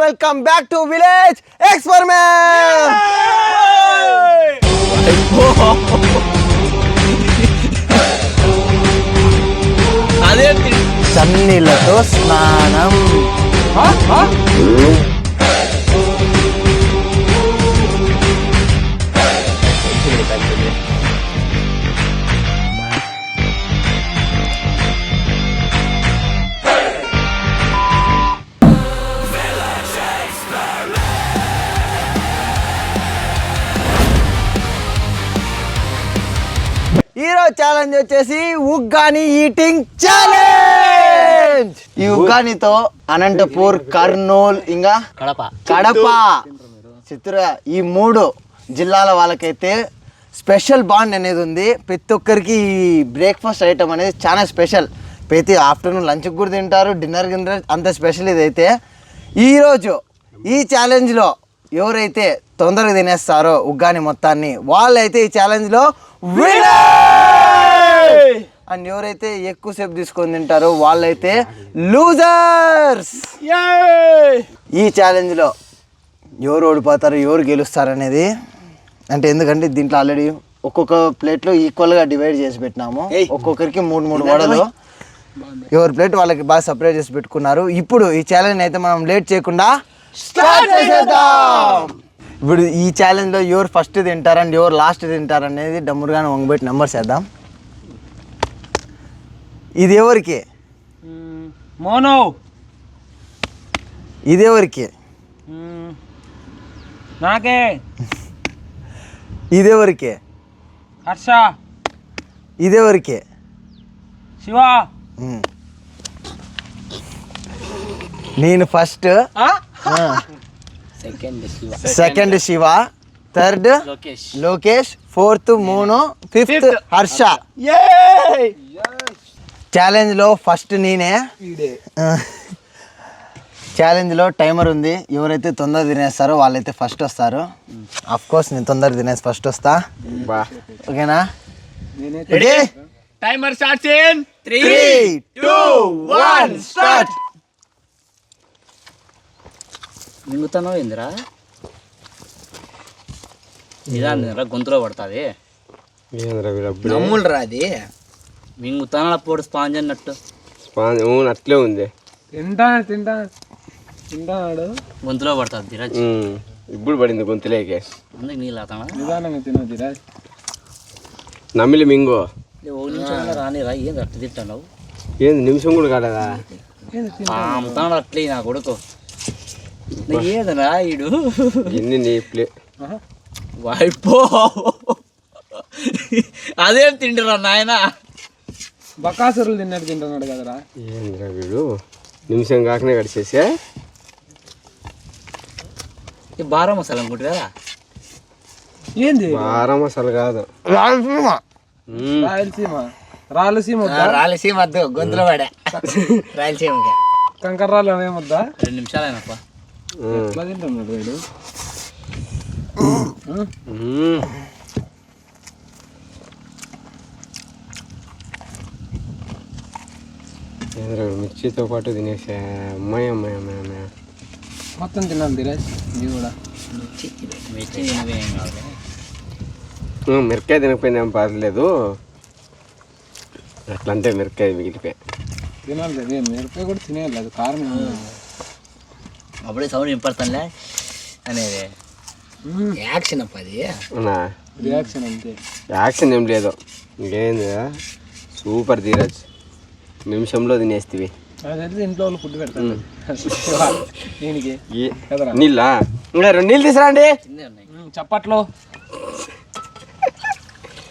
Welcome back to village experiment. అదేంటి చన్నీళ్ళతో స్నానం. ఈరోజు ఛాలెంజ్ వచ్చేసి ఉగ్గాని ఈటింగ్ ఛాలెంజ్. ఈ ఉగ్గానితో అనంతపూర్, కర్నూలు, ఇంకా కడప, చిత్తూరు ఈ 3 జిల్లాల వాళ్ళకైతే స్పెషల్ బాండ్ అనేది ఉంది. ప్రతి ఒక్కరికి ఈ బ్రేక్ఫాస్ట్ ఐటమ్ అనేది చాలా స్పెషల్. ప్రతి ఆఫ్టర్నూన్ లంచ్కి కూడా తింటారు, డిన్నర్ అంత స్పెషల్ ఇదైతే. ఈరోజు ఈ ఛాలెంజ్లో ఎవరైతే తొందరగా తినేస్తారో ఉగ్గాని మొత్తాన్ని వాళ్ళైతే ఈ ఛాలెంజ్లో విన్నర్. అండ్ ఎవరైతే ఎక్కువసేపు తీసుకొని తింటారో వాళ్ళైతే లూజర్స్. ఈ ఛాలెంజ్లో ఎవరు ఓడిపోతారు, ఎవరు గెలుస్తారు అనేది అంటే ఎందుకంటే దీంట్లో ఆల్రెడీ ఒక్కొక్క ప్లేట్లో ఈక్వల్గా డివైడ్ చేసి పెట్టినాము. ఒక్కొక్కరికి 3 వడలు, ఎవరి ప్లేట్ వాళ్ళకి బాగా సపరేట్ చేసి పెట్టుకున్నారు. ఇప్పుడు ఈ ఛాలెంజ్ అయితే మనం లేట్ చేయకుండా స్టార్ట్ చేసేద్దాం. ఇప్పుడు ఈ ఛాలెంజ్లో ఎవరు ఫస్ట్ తింటారని ఎవరు లాస్ట్ తింటారనేది డమ్మురుగానే వంగబెట్టి నెంబర్స్ వేద్దాం. ఇది ఎవరికి? మోనో. ఇది ఎవరికి? నాకే. ఇది ఎవరికి? హర్ష. ఇది ఎవరికి? శివ. నేను first, second Shiva, third Lokesh, fourth Mono, fifth Harsha. ఛాలెంజ్లో ఫస్ట్ నేనే. ఛాలెంజ్లో టైమర్ ఉంది. ఎవరైతే తొందరగా తినేస్తారో వాళ్ళైతే ఫస్ట్ వస్తారు. అఫ్ కోర్స్ నేను తొందరగా తినేసి ఫస్ట్ వస్తా. ఓకేనా? Okay, timer starts in 3, 2, 1 start. మింగుతున్నావు ఏందిరా? ఇదా గొంతులో పడుతుంది. నమ్ములు రాది మింగుతాను అప్పుడు స్పాంజ్ అన్నట్టు. స్పాంజ్ అట్లే ఉంది. తింటాడు గొంతులో పడుతుంది ధీరజ్. ఇప్పుడు పడింది గొంతులేకే. అందుకు నీళ్ళు అవుతామా? నిదానంగా తినదు ధీరజ్. నమ్మిలి మింగో. ఓ నిమిషం రానిరా, ఏంది అట్లా తింటావు? ఏంది నిమిషం కూడా కాలేదా? అమ్ముతాడు అట్లే నా కొడుకు. ఏదనా ఈడు ఎన్ని నీ ప్లే వైపో. అదేం తిండిరా నాయన? బకాసురులు తిన్నట్టు తింటున్నాడు కదరా. ఏందిరా వీడు నిమిషం కాకనే గడిచేసా. బారా మసాలా అనుకుంటు కదా. ఏంది బారా మసాలా కాదు, రాయలసీమ. రాయలసీమ వద్దు గొంతులో పడా. రాయలసీమ కంకర్రాలు ఏమొద్దా? 2 నిమిషాలైనప్ప. ఎట్లా తింటున్నాడు వీడు? మిర్చితో పాటు తినేసా. అమ్మాయి అమ్మాయి అమ్మాయి అమ్మాయి మొత్తం తిన్నాను ధీరజ్. ఇది కూడా మిరకాయ తినకపోయింది ఏం పర్లేదు. అట్లా అంటే మిరకాయ మిగిలిపోయా. తినాలి కదా, మిరపకాయ కూడా తినేయాలి. అది కారం అప్పుడే సౌండ్ వినపడతానులే అనేది యాక్షన్ అప్ప. అది రియాక్షన్ అంతే, యాక్షన్ ఏం లేదు. ఇంకేంది సూపర్ ధీరజ్, నిమిషంలో తినేస్తేవి. అదైతే ఇంట్లో వాళ్ళు ఫుడ్ పెడతారు దీనికి. నీళ్ళా? ఇంకా 2 నీళ్ళు తీసుకురండి. చప్పట్లో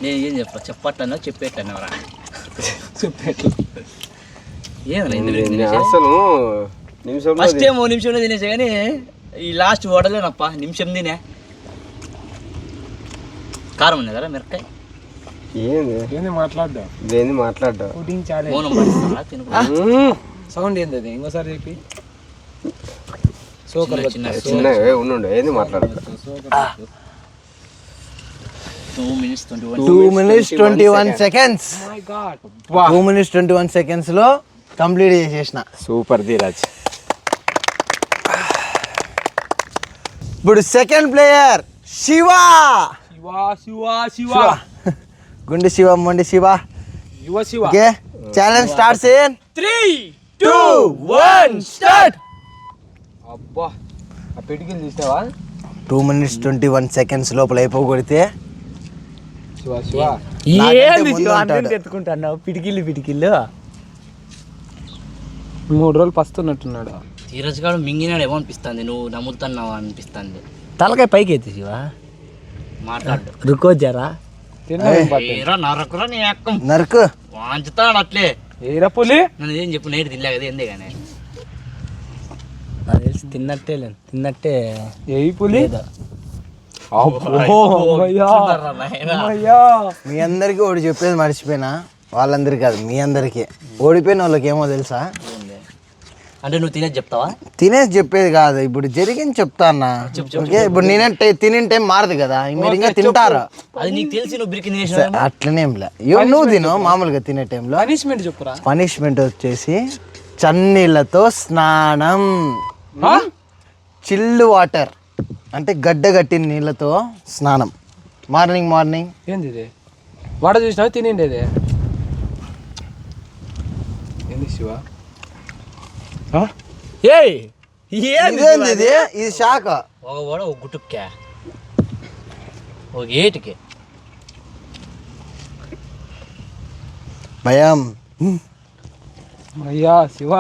నేను ఏం చెప్ప చెప్పట్టన్నా చెప్పేట్టన్నా చెప్పేట్లు. అసలు నిమిషం ఫస్ట్ టైం 1 నిమిషంలో తినేసా కానీ ఈ లాస్ట్ వడలేనప్ప నిమిషం తినే. కారం ఉంది కదా మిరకాయ. ఏంది మాట్లాడ్డా? ఏంది మాట్లాడ్డా? సౌండ్ ఏంది అది? ఇంకోసారి చెప్పి. చిన్న ఉండు. ఏంది మాట్లాడతా? 2 minutes 21 seconds. 2 minutes 21 seconds లో కంప్లీట్ చేసేసిన. సూపర్ ధీరజ్. ఇప్పుడు సెకండ్ ప్లేయర్ శివ. శివ గుండి శివ మొండి Shiva. Okay challenge starts in 3, 2, 1 start. అబ్బా ఆ పిటికీలు తీసినావా? 2 minutes 21 seconds లోపల అయిపోగొడితే శివ నాకంటే ముందు ఉంటాడు. ఎత్తుకుంటున్నావు పిటికిళ్ళు 3 రోజులు పస్తున్నట్టున్నాడు. ధీరజ్ గారు మింగినాడు ఏమో అనిపిస్తుంది, నువ్వు నమ్ముతున్నావు అనిపిస్తుంది. తలకాయ పైకి ఎత్తి శివ, మాట్లాడు. రుకో జరా. ఏరా నరకురా నీ అక్కం నరకు వాంచుతాడు అట్లే. ఏరా పులి, నన్ను ఏం చెప్పు, నేటి తినలే కదా ఎందే కానీ. నాకు తెలిసి తిన్నట్టే ఏ పులి. మీ అందరికీ ఒకటి చెప్పేది మర్చిపోయినా, వాళ్ళందరికీ కాదు మీ అందరికీ. ఓడిపోయిన వాళ్ళకి ఏమో తెలుసా, అంటే నువ్వు తినేది చెప్తావా? తినేసి చెప్పేది కాదు, ఇప్పుడు జరిగింది చెప్తా అన్న. ఓకే ఇప్పుడు నేనే తినిన టైం మారదు కదా, మీరు ఇంకా తింటారా? అది నీకు తెలిసి నువ్వు బిరికి అట్లనేంలే, నువ్వు తిను మామూలుగా తినే టైంలో. పనిష్మెంట్ చెప్పురా. పనిష్మెంట్ వచ్చేసి చన్నీళ్ళతో స్నానం, చిల్లు వాటర్ అంటే గడ్డ కట్టిన నీళ్ళతో స్నానం మార్నింగ్. ఏంది ఇది? వాడ చూసినావు తినిండి ఇది. ఏంది శివ? ఇదేంది ఇది శాఖ. ఒక వాడ ఒక గుట్టుక్కా ఒక ఏటికి భయం. అయ్యా శివ,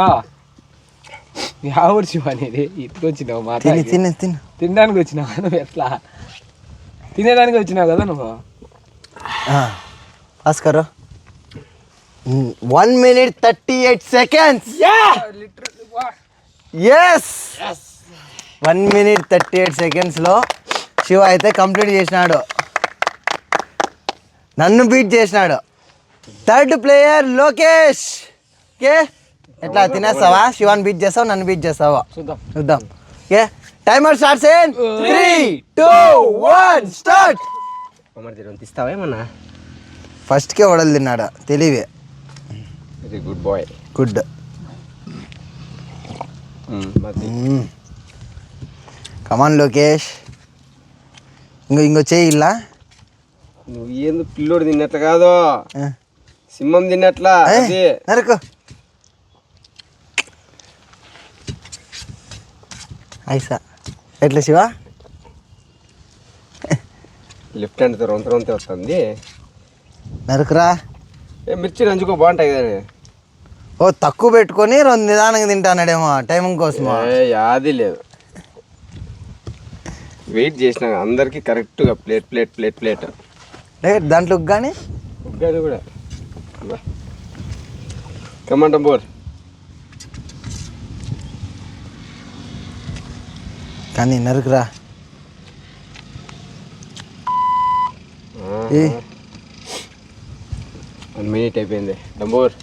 ఎవరు శివ అనేది ఇట్టుకొచ్చినావు? తిని తినడానికి వచ్చినావు నువ్వు, ఎట్లా తినేదానికి వచ్చినావు కదా నువ్వు. ఆస్కారు 1 minute 38 seconds. Yes 1 minute 38 seconds లో శివ అయితే కంప్లీట్ చేసినాడు, నన్ను బీట్ చేసినాడు. Third player Lokesh. ఓకే ఎట్లా తినేస్తావా? శివాన్ని బీట్ చేస్తావు, నన్ను బీట్ చేస్తావా? చూద్దాం. Okay timer starts in 3, 2, 1 start. తీస్తావా ఏమన్నా? ఫస్ట్కే వడలు తిన్నాడు, తెలివే. Very good boy. Good. Come on Lokesh, ఇంకో చేయి ఇలా. నువ్వు ఏంది పిల్లోడు తిన్నట్లు కాదు, సింహం తిన్నట్లా. నరకు ఐసా ఎట్లా శివ? లెఫ్ట్ హ్యాండ్తో రొంత వస్తుంది. నరుకురా. మిర్చి నంచుకో బాగుంటాయి కదా. ఓ తక్కువ పెట్టుకొని 2 నిదానంగా తింటానాడేమో టైం కోసమా? యాది లేదు, వెయిట్ చేసిన అందరికి కరెక్ట్గా ప్లేట్ దాంట్లో కానీ ఉగ్గాని కూడా. కమాండ బోర్ కానీ నరుకురా. 1 minute అయిపోయింది. డంబోర్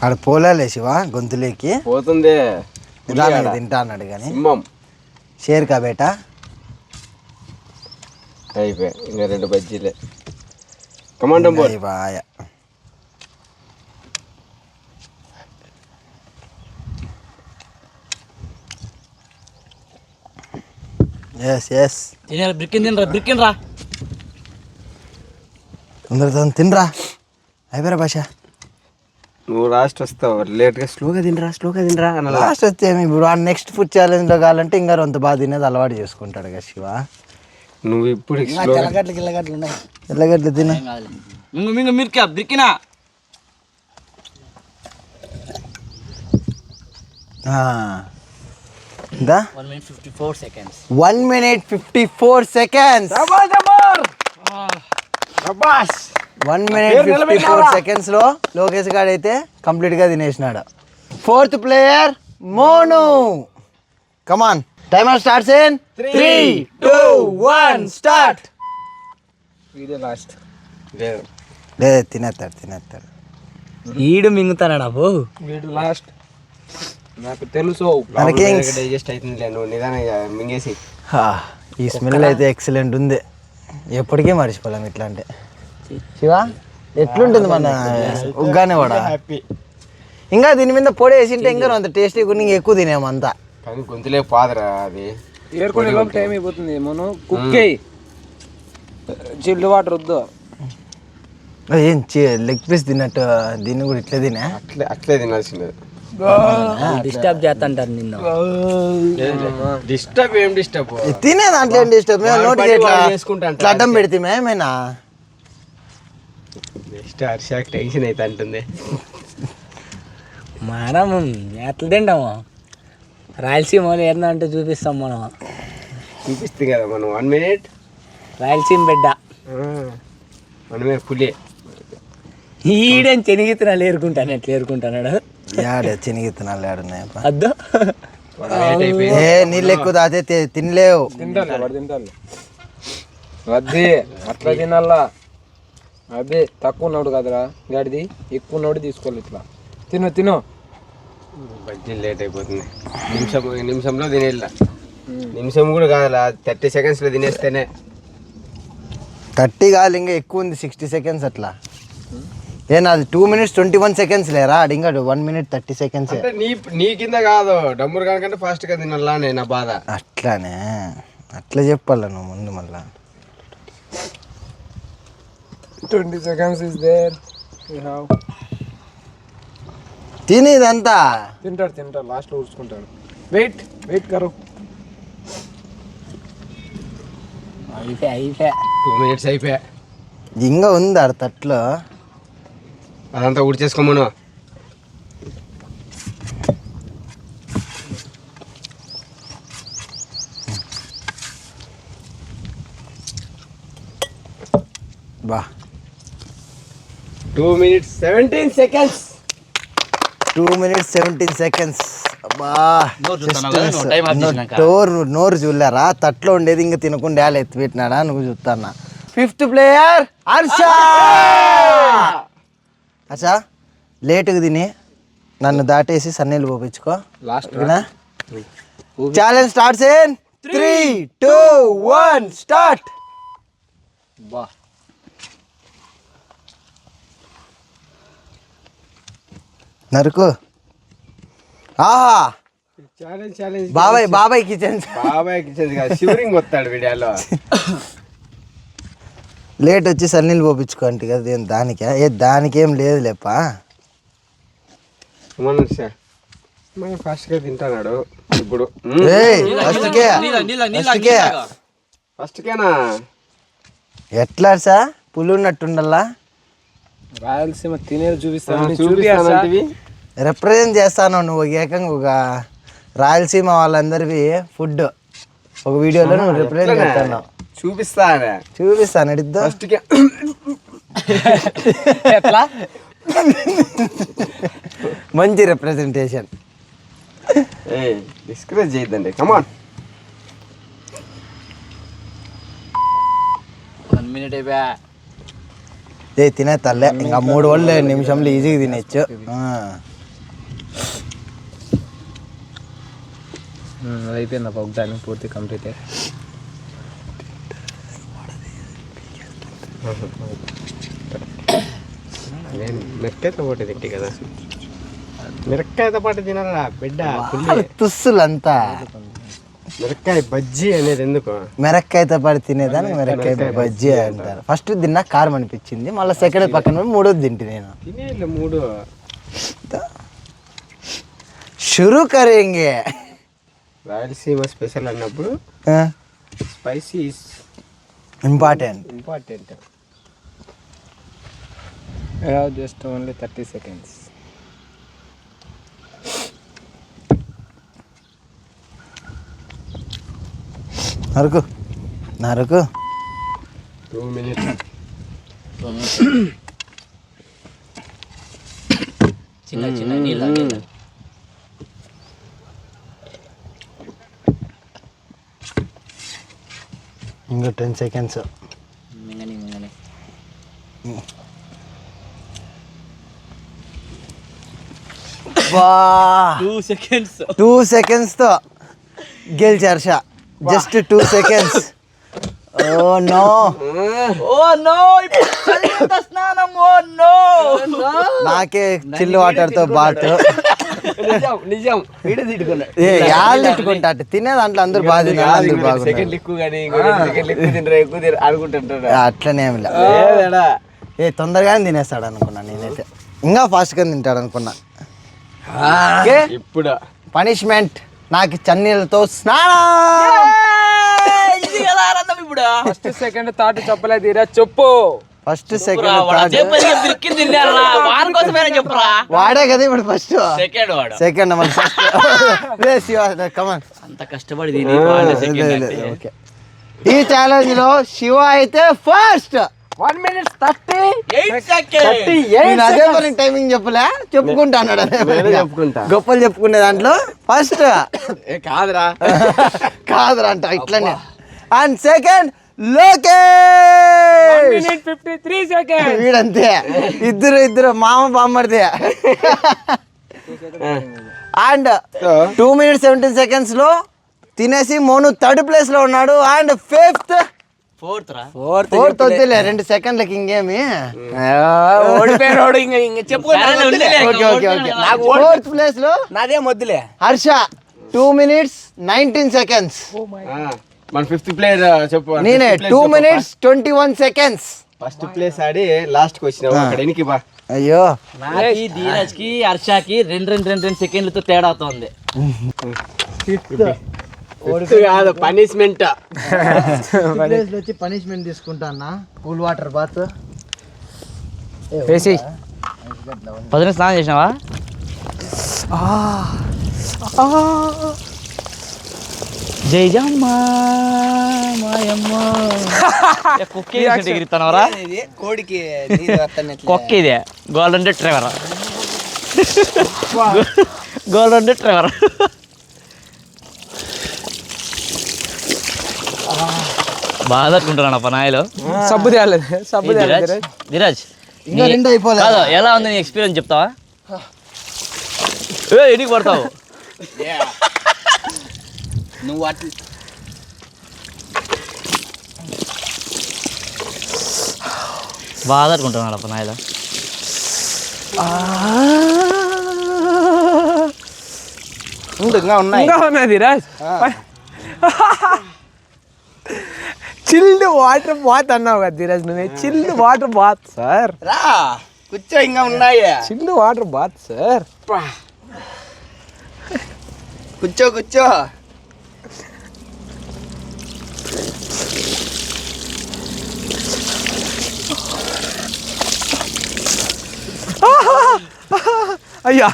ఆడ పోలే శివ గొంతులేకి పోతుంది. నిదానంగా తింటా అన్నాడు కానీ. సింహం షేర్ కా బేటా. అయిపోయి ఇంకా 2 బజ్జీలే. కమాండ్ డంబోర్. బాయ్. ఎస్ తినేరా బ్రిక్కిన్ రా అందరితో తినరా. అయిపోయారా భాష? నువ్వు లాస్ట్ వస్తావు, లేట్గా స్లోగా తినరా అన్న. లాస్ట్ వస్తే ఇప్పుడు నెక్స్ట్ ఫుడ్ ఛాలెంజ్లో కావాలంటే ఇంకా అంత బాగా తినేది అలవాటు చేసుకుంటాడు కదా శివ. నువ్వు ఇప్పుడు ఎల్లగడ్డలు తిన. మింగు బ్రిక్కినా. 1 minute 54 seconds. 1 minute 54 seconds. 1 minute 54 seconds లో లోకేష్ గారు అయితే కంప్లీట్ గా తినేసినాడు. Fourth player Monu. Come on timer starts in 3, 2, 1 start. Video last. లేదు తినేస్తాడు. ఈడు మింగుతాడా వీడు లాస్ట్. నాకు తెలుసు డైజెస్ట్ అవుతుంది, నువ్వు నిదానంగా మింగేసి. ఈ స్మెల్ అయితే ఎక్సలెంట్ ఉంది, ఎప్పటికీ మర్చిపోలేం ఇట్లా అంటే. శివ ఎట్లుంటుంది మన ఉగ్గానే కూడా. ఇంకా దీని మీద పొడి వేసింటే ఇంకా అంత టేస్టీ కొన్ని ఎక్కువ తినేము అంతా. కానీ గొంతులే పాదరా అది. ఏరుకునే లోపు టైం అయిపోతుంది. మనం కుక్ అయ్యి చిల్లు వాటర్ వద్దు. ఏం లెగ్ పీస్ తిన్నట్టు దీన్ని కూడా ఇట్లా తినే అట్లే తినాల్సిందే. డిస్టర్బ్ చేస్తుంటారు నిన్ను. డిస్టర్బ్ ఏం డిస్టర్బ్ తినే దాంట్లో ఏం డిస్టర్బ్ నోటికి ఇట్లా అడ్డం పెడితే ఏమైనా హర్షాకి టెన్షన్ అయితే అంటుంది. మనం ఎట్లా తింటాము రాయలసీమలో ఏదన్నా అంటే చూపిస్తాం మనం. చూపిస్తుంది కదా మనం 1 minute రాయలసీమ బిడ్డ మనమే పులి. ఈడేం చెనిగిత్తనాలు ఏరుకుంటాను ఎట్లా ఏరుకుంటాడు యాడ చినిగిత్తనాలు ఆడున్నాయప్ప. అద్దు ఏ నీళ్ళు ఎక్కువ తాగితే తినలేవు. తింటాను వాడు తింటాను. అది అట్లా తినాలా. అదే తక్కువ ఉన్నాడు కదరా గాడిది, ఎక్కువ ఉన్నాడు తీసుకోవాలి. ఇట్లా తిను తిను. బజ్జీలు లేట్ అయిపోతుంది. నిమిషంలో తినేలా. నిమిషం కూడా కాదు 30 secondsలో తినేస్తేనే. 30 కాదు ఇంకా ఎక్కువ ఉంది, 60 seconds అట్లా. ఏ నాది 2 minutes 21 seconds లేరా, అది ఇంకా 1 minute 30 seconds. అంటే నీ కింద కాదు, డమ్మురు కానికంటే ఫాస్ట్గా తినాలా నా బాధ. అట్లానే అట్లా చెప్పాల నువ్వు ముందు మళ్ళా. 20 seconds is there. తినేదంతా తింటాడు లాస్ట్లో ఊడ్చుకుంటాడు. వెయిట్ కరు. అయిపోయా 2 minutes అయిపోయా. ఇంకా ఉంది ఆడ తట్లో. అదంతా ఊడ్చేసుకోమను. బా 2 minutes 17 seconds. 2 minutes 17 seconds. అబ్బా చూస్తున్నావు నోరు చూడలేరా, తట్లో ఉండేది ఇంకా తినకుండా ఎత్తి పెట్టినాడా నువ్వు చూస్తానా. 5th player Harsha. హర్ష లేటుగా తిని నన్ను దాటేసి సన్నీళ్ళు పోపించుకో. Last challenge starts in 3, 2, 1 start. బా నరుకు. ఆహా ఛాలెంజ్ బాబాయ్ కిచెన్. బాబాయ్ కిచెన్ కాదు, శివరింగ్ వస్తాడు వీడియోలో. లేట్ వచ్చి సన్నీళ్ళు పోపించుకోండి కదా. దానికే దానికేం లేదు లేప. మనం ఫాస్ట్గా తింటాడు ఇప్పుడు. ఫస్ట్కేనా ఎట్లా సా పులి ఉన్నట్టుండల్లా. రాయలసీమ తినేది చూపిస్తాను. రిప్రజెంట్ చేస్తాను నువ్వు ఏకంగా ఒక రాయలసీమ వాళ్ళందరివి ఫుడ్ ఒక వీడియోలో నువ్వు రిప్రజెంట్ చేస్తాను. చూపిస్తాను అడిద్దా. ఎట్లా మంచి రిప్రజెంటేషన్. డిస్కరేజ్ చేయద్దండి. కమాన్ 1 minute అయిపోయా. తినే తల్లే ఇంకా 3 నిమిషంలో ఈజీగా తినేచ్చు. అయిపోయింది ఒకదాన్ని పూర్తి కంప్లీట్. మిరక్కాయతో పాటు తింటి కదా. మిరక్కాయతో పాటు తినాలా బిడ్డ. తుస్సులంతా మిరక్కాయ బజ్జీ అనేది ఎందుకు? మిరక్కాయతో పాటు తినేదాన్ని మిరక్కాయ బజ్జీ అంటారు. ఫస్ట్ తిన్నా కారం అనిపించింది, మళ్ళీ సెకండ్ పక్కన 3వ తింటి నేను. తినేళ్ళు 3 షురూ కరేంగే. రాయలసీమ స్పెషల్ అన్నప్పుడు spicy important. Just only 30 seconds. నరకు 2 minutes. చిన్న నీళ్ళు. ఇంకా 10 seconds. మింగని 2 seconds తో గెలిచారు షా. Just 2 seconds. ఓ నో స్నానం. ఓ నో నాకే చిల్లు వాటర్తో బాత్. నిజం నిజం వీడియో తిట్టుకున్నాడు. యాళ్ళు తిట్టుకుంటా అట్ట తినే దాంట్లో అందరూ బాగా తిన్నారు, అందరూ బాగున్నారు. సెకండ్ ఎక్కువ కానీ సెకండ్ ఎక్కువ తినరా ఎక్కువ అనుకుంటుంటాడు. అట్లనేం లే, తొందరగానే తినేస్తాడు అనుకున్నా నేనైతే. ఇంకా ఫాస్ట్గా తింటాడు అనుకున్నా. ఇప్పుడు పనిష్మెంట్ నాకు చన్నీళ్ళతో స్నానం. ఇది కదా ఆనందం ఇప్పుడు. ఫస్ట్ సెకండ్ థర్డ్ చెప్పలేదు ధీరజ్, చెప్పు. ఫస్ట్ సెకండ్ థర్డ్ వాడే కదా ఇప్పుడు ఫస్ట్ సెకండ్ వాడు సెకండ్ మన ఫస్ట్ కమాన్. అంత కష్టపడి ఓకే, ఈ ఛాలెంజ్ లో శివ అయితే ఫస్ట్ 1 minute 38 నేను అదే పని టైమింగ్ చెప్పలే, చెప్పుకుంటా అన్నాడు. చెప్పుకుంటా గొప్పలు చెప్పుకునే దాంట్లో ఫస్ట్ కాదురా కాదురా అంట ఇట్లనే. And second Lokesh 1 minute 53 seconds. వీడంతే, ఇద్దరు మామ బామ్మడితే. అండ్ 2 minutes 17 seconds లో తినేసి మోను థర్డ్ ప్లేస్ లో ఉన్నాడు. అండ్ ఫోర్త్ ఫోర్త్ వద్దులే, 2 సెకండ్లకి ఇంకేమి. ఓడిపోయాడు. ఇంకా చెప్పుకో. ఫోర్త్ ప్లేస్ లో నాదే మొద్దులే. Harsha 2 minutes 19 seconds. మన ఫిఫ్త్ ప్లేయర్ చెప్పు. నేనే 2 minutes 21 seconds. ఫస్ట్ ప్లేస్ ఆడి లాస్ట్ కి వచ్చినావు అక్కడ ఎనికి బా. అయ్యో నాకి ధీరజ్ కి హర్షకి 2 సెకండ్లతో తేడా అవుతుంది. కాదు పనిష్మెంట్. ప్లేస్ లో వచ్చి పనిష్మెంట్ తీసుకుంటా అన్న. కూల్ వాటర్ బాత్ వేసి 10 నిమిషాలు స్నానం చేసినావా? జై జమ్మ మాయమ్మ. కుక్క ఎగిరిస్తున్నావరా? కోడికి కుక్క ఇదే గోల్డెన్ రిట్రీవర్. Golden retriever. బాగా తట్టుకుంటున్నాను అప్ప నాయలు. సబ్బు తేలేదు, సబ్బు తేలేదు ధీరజ్. ఇంకా 2 అయిపోలేదు. కాదు, ఎలా ఉంది నీ ఎక్స్పీరియన్స్ చెప్తావా? ఎన్నికి పడతావు నువ్వు అట్లా బాగా తట్టుకుంటున్నాడు అప్ప నాయలు. ఇంకా ఉన్నాయి. ఇంకా ఉన్నాయి ధీరజ్. చిల్డ్ వాటర్ బాత్ అన్నావు కదా ధీరజ్, నువ్వు చిల్డ్ వాటర్ బాత్ సార్. రా కూర్చో, ఇంకా ఉన్నాయి. Chilled water bath sir. కూర్చో కూర్చో. అయ్యా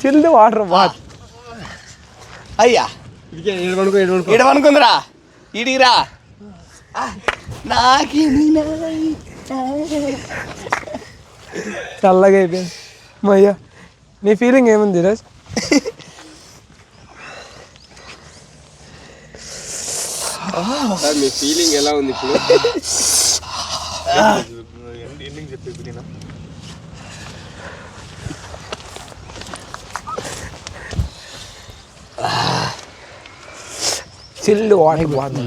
చిల్డ్ వాటర్ బాత్. అయ్యా ఇడవనుకుందిరా, ఇడిగిరా. చల్లగా అయిపోయింది. అయ్యా నీ ఫీలింగ్ ఏముంది ధీరజ్? మీ ఫీలింగ్ ఎలా ఉంది ఇప్పుడు? Chilled water bath.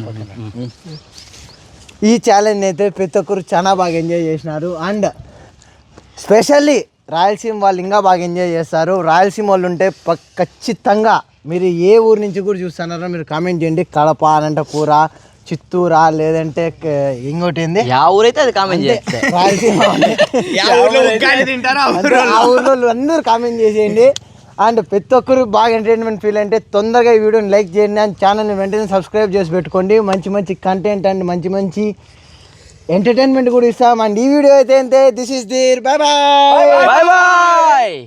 ఈ ఛాలెంజ్ అయితే ప్రతి ఒక్కరు చాలా బాగా ఎంజాయ్ చేసినారు. అండ్ స్పెషల్లీ రాయలసీమ వాళ్ళు ఇంకా బాగా ఎంజాయ్ చేస్తారు. రాయలసీమ వాళ్ళు ఉంటే ఖచ్చితంగా మీరు ఏ ఊరు నుంచి కూడా చూస్తున్నారో మీరు కామెంట్ చేయండి. కడప, అనంతపూర, చిత్తూరా, లేదంటే ఇంకోటి ఏంది యా ఊరైతే అది కామెంట్ చేస్తే రాయలసీమ ఆ ఊర్లో అందరూ కామెంట్ చేసేయండి. అండ్ ప్రతి ఒక్కరు బాగా ఎంటర్టైన్మెంట్ ఫీల్ అంటే తొందరగా ఈ వీడియోని లైక్ చేయండి. అండ్ ఛానల్ని వెంటనే సబ్స్క్రైబ్ చేసి పెట్టుకోండి. మంచి మంచి కంటెంట్ అండ్ మంచి మంచి ఎంటర్టైన్మెంట్ కూడా ఇస్తాం. అండ్ ఈ వీడియో అయితే అంతే. This is Dheer. Bye bye. Bye bye.